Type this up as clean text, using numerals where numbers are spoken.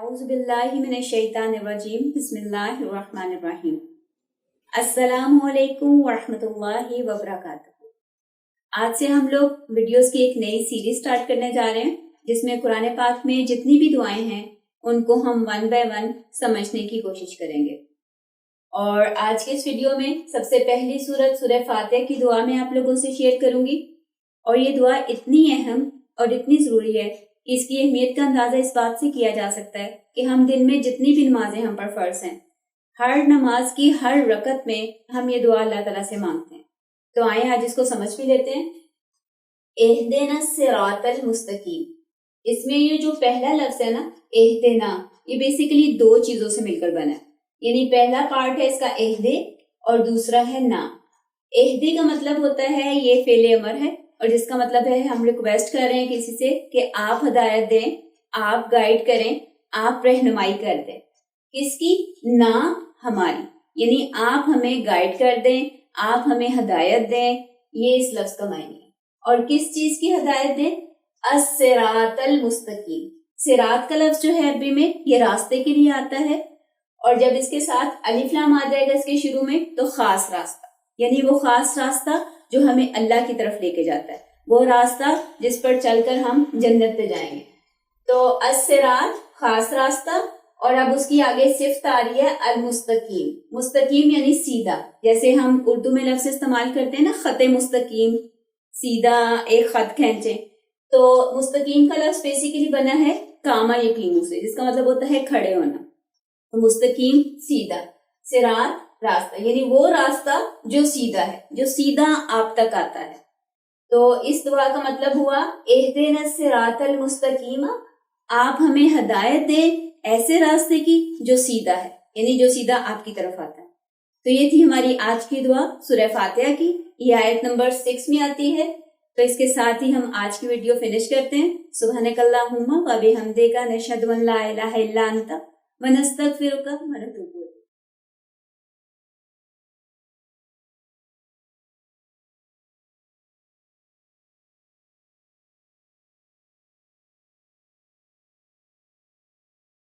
اعوذ باللہ من الشیطان الرجیم بسم اللہ الرحمن الرحیم السلام علیکم ورحمۃ اللہ وبرکاتہ۔ آج سے ہم لوگ ویڈیوز کی ایک نئی سیریز سٹارٹ کرنے جا رہے ہیں جس میں قرآن پاک میں جتنی بھی دعائیں ہیں ان کو ہم ون بائی ون سمجھنے کی کوشش کریں گے۔ اور آج کے اس ویڈیو میں سب سے پہلی سورت سورہ فاتحہ کی دعا میں آپ لوگوں سے شیئر کروں گی، اور یہ دعا اتنی اہم اور اتنی ضروری ہے کہ اس کی اہمیت کا اندازہ اس بات سے کیا جا سکتا ہے کہ ہم دن میں جتنی بھی نمازیں ہم پر فرض ہیں، ہر نماز کی ہر رکعت میں ہم یہ دعا اللہ تعالیٰ سے مانگتے ہیں۔ تو آئیں آج اس کو سمجھ بھی لیتے ہیں۔ اہدنا الصراط المستقیم، اس میں یہ جو پہلا لفظ ہے نا اہدنا، یہ بیسیکلی دو چیزوں سے مل کر بنا ہے، یعنی پہلا پارٹ ہے اس کا اہدے اور دوسرا ہے نا۔ اہدے کا مطلب ہوتا ہے یہ فعل امر ہے، اور جس کا مطلب ہے ہم ریکویسٹ کر رہے ہیں کسی سے کہ آپ ہدایت دیں، آپ گائیڈ کریں، آپ رہنمائی کر دیں۔ کس کی؟ نا ہماری، یعنی آپ ہمیں گائیڈ کر دیں، آپ ہمیں ہدایت دیں، یہ اس لفظ کا معنی ہے۔ اور کس چیز کی ہدایت دیں؟ الصراط المستقیم۔ صراط کا لفظ جو ہے عربی میں یہ راستے کے لیے آتا ہے، اور جب اس کے ساتھ الف لام آ جائے گا اس کے شروع میں تو خاص راستہ، یعنی وہ خاص راستہ جو ہمیں اللہ کی طرف لے کے جاتا ہے، وہ راستہ جس پر چل کر ہم جنت پہ جائیں گے۔ تو الصراط خاص راستہ، اور اب اس کی آگے صفت آ رہی ہے المستقیم۔ مستقیم یعنی سیدھا، جیسے ہم اردو میں لفظ استعمال کرتے ہیں نا خط مستقیم، سیدھا ایک خط کھینچے، تو مستقیم کا لفظ بیسیکلی بنا ہے کاما یقینوں سے، جس کا مطلب ہوتا ہے کھڑے ہونا۔ تو مستقیم سیدھا، صراط راستہ، یعنی وہ راستہ جو سیدھا ہے، جو سیدھا آپ تک آتا ہے۔ تو اس دعا کا مطلب ہوا اہدنا الصراط المستقیم، آپ ہمیں ہدایت دیں ایسے راستے کی جو سیدھا ہے، یعنی جو سیدھا آپ کی طرف آتا ہے۔ تو یہ تھی ہماری آج کی دعا سورہ فاتحہ کی، یہ آیت نمبر 6 میں آتی ہے۔ تو اس کے ساتھ ہی ہم آج کی ویڈیو فنش کرتے ہیں۔ سبحانک اللہم و بحمدک، نشہد ان لا الہ الا انت ونستغفرک ونتوب